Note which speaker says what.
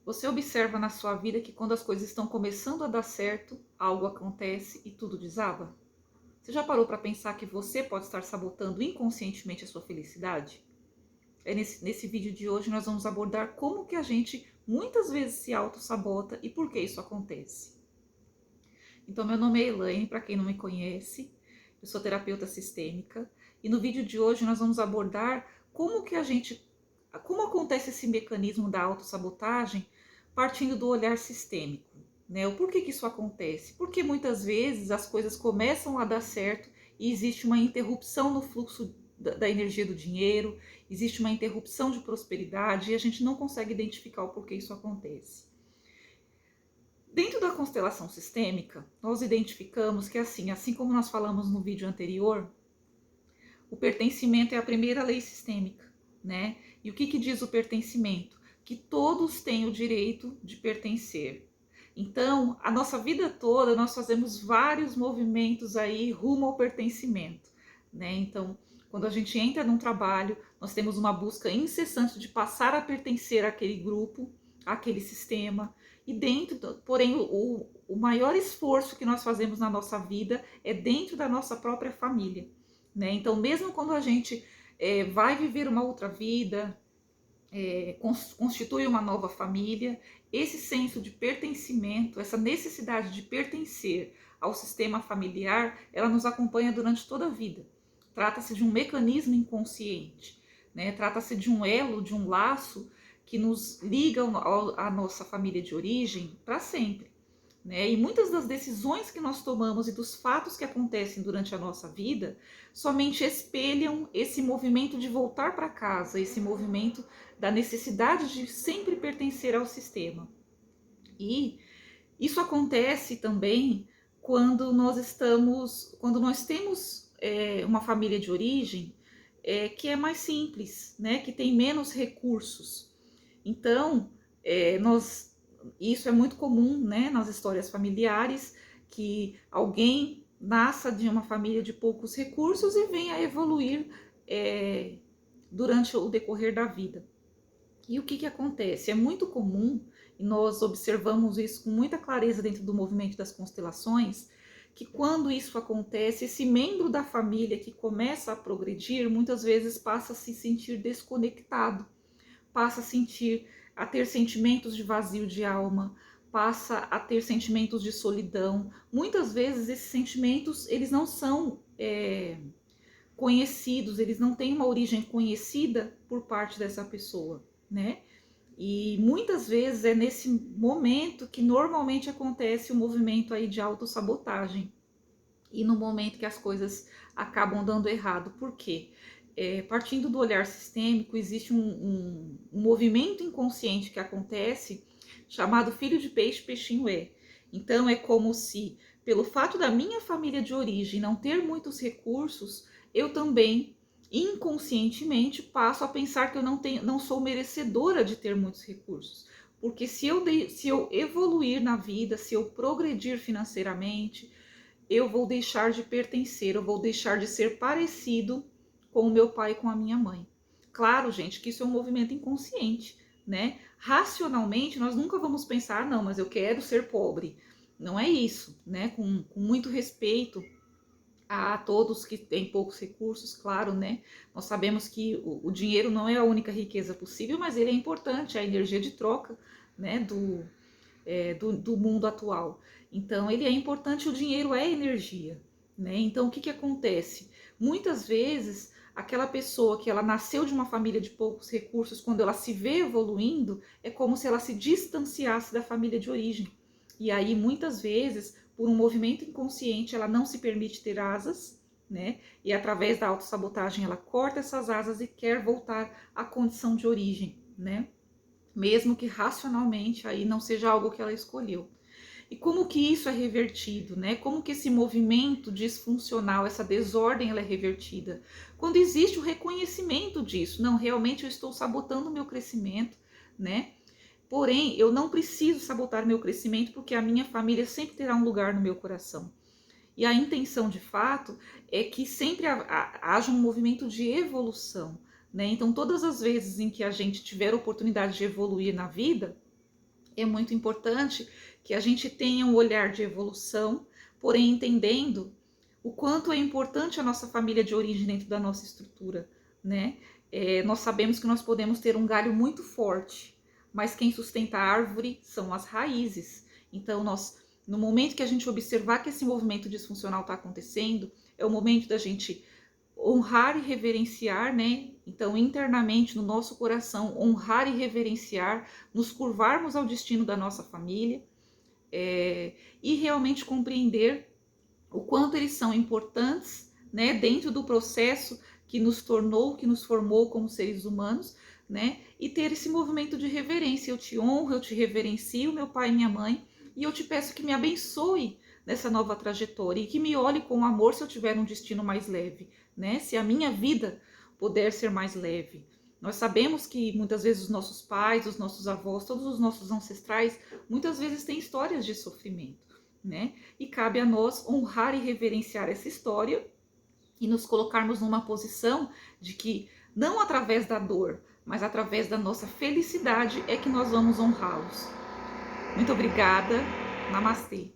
Speaker 1: Você observa na sua vida que quando as coisas estão começando a dar certo, algo acontece e tudo desaba? Você já parou para pensar que você pode estar sabotando inconscientemente a sua felicidade? Nesse vídeo de hoje nós vamos abordar como que a gente muitas vezes se auto-sabota e por que isso acontece. Então, meu nome é Elaine, para quem não me conhece, eu sou terapeuta sistêmica e no vídeo de hoje nós vamos abordar como acontece esse mecanismo da autossabotagem partindo do olhar sistêmico, né? O porquê que isso acontece? Porque muitas vezes as coisas começam a dar certo e existe uma interrupção no fluxo da energia do dinheiro, existe uma interrupção de prosperidade e a gente não consegue identificar o porquê isso acontece. Dentro da constelação sistêmica, nós identificamos que assim como nós falamos no vídeo anterior, o pertencimento é a primeira lei sistêmica, né? E o que diz o pertencimento? Que todos têm o direito de pertencer. Então, a nossa vida toda nós fazemos vários movimentos aí rumo ao pertencimento, né? Então, quando a gente entra num trabalho, nós temos uma busca incessante de passar a pertencer àquele grupo, àquele sistema. E porém, o maior esforço que nós fazemos na nossa vida é dentro da nossa própria família, né? Então, mesmo quando a gente vai viver uma outra vida, constitui uma nova família, esse senso de pertencimento, essa necessidade de pertencer ao sistema familiar, ela nos acompanha durante toda a vida. Trata-se de um mecanismo inconsciente, né? Trata-se de um elo, de um laço que nos liga à nossa família de origem para sempre, né? E muitas das decisões que nós tomamos e dos fatos que acontecem durante a nossa vida somente espelham esse movimento de voltar para casa, esse movimento da necessidade de sempre pertencer ao sistema. E isso acontece também quando nós temos uma família de origem que é mais simples, né? Que tem menos recursos. Então, isso é muito comum, né, nas histórias familiares, que alguém nasça de uma família de poucos recursos e venha a evoluir durante o decorrer da vida. E o que acontece? É muito comum, e nós observamos isso com muita clareza dentro do movimento das constelações, que quando isso acontece, esse membro da família que começa a progredir, muitas vezes passa a se sentir desconectado, passa a ter sentimentos de vazio de alma, passa a ter sentimentos de solidão. Muitas vezes esses sentimentos eles não são conhecidos, eles não têm uma origem conhecida por parte dessa pessoa, né? E muitas vezes é nesse momento que normalmente acontece o movimento aí de autossabotagem. E no momento que as coisas acabam dando errado. Por quê? Partindo do olhar sistêmico, existe um movimento inconsciente que acontece chamado filho de peixe, peixinho é. Então é como se, pelo fato da minha família de origem não ter muitos recursos, eu também inconscientemente passo a pensar que eu não sou merecedora de ter muitos recursos. Porque se eu evoluir na vida, se eu progredir financeiramente, eu vou deixar de pertencer, eu vou deixar de ser parecido com o meu pai e com a minha mãe. Claro, gente, que isso é um movimento inconsciente, né? Racionalmente, nós nunca vamos pensar, não, mas eu quero ser pobre. Não é isso, né? Com muito respeito a todos que têm poucos recursos, claro, né? Nós sabemos que o dinheiro não é a única riqueza possível, mas ele é importante, é a energia de troca, né? Do mundo atual. Então, ele é importante, o dinheiro é energia, né? Então, o que acontece? Muitas vezes, aquela pessoa que ela nasceu de uma família de poucos recursos, quando ela se vê evoluindo, é como se ela se distanciasse da família de origem. E aí, muitas vezes, por um movimento inconsciente, ela não se permite ter asas, né? E através da autossabotagem, ela corta essas asas e quer voltar à condição de origem, né? Mesmo que racionalmente aí não seja algo que ela escolheu. E como que isso é revertido, né? Como que esse movimento disfuncional, essa desordem, ela é revertida? Quando existe o reconhecimento disso, não, realmente eu estou sabotando o meu crescimento, né? Porém, eu não preciso sabotar meu crescimento porque a minha família sempre terá um lugar no meu coração. E a intenção, de fato, é que sempre haja um movimento de evolução, né? Então, todas as vezes em que a gente tiver a oportunidade de evoluir na vida, é muito importante que a gente tenha um olhar de evolução, porém entendendo o quanto é importante a nossa família de origem dentro da nossa estrutura, né? Nós sabemos que nós podemos ter um galho muito forte, mas quem sustenta a árvore são as raízes. Então, no momento que a gente observar que esse movimento disfuncional está acontecendo, é o momento da gente honrar e reverenciar, né? Então, internamente, no nosso coração, honrar e reverenciar, nos curvarmos ao destino da nossa família, e realmente compreender o quanto eles são importantes, né, dentro do processo que nos tornou, que nos formou como seres humanos, né, e ter esse movimento de reverência. Eu te honro, eu te reverencio, meu pai e minha mãe, e eu te peço que me abençoe nessa nova trajetória e que me olhe com amor se eu tiver um destino mais leve, né, se a minha vida puder ser mais leve. Nós sabemos que muitas vezes os nossos pais, os nossos avós, todos os nossos ancestrais, muitas vezes têm histórias de sofrimento, né? E cabe a nós honrar e reverenciar essa história e nos colocarmos numa posição de que não através da dor, mas através da nossa felicidade é que nós vamos honrá-los. Muito obrigada. Namastê.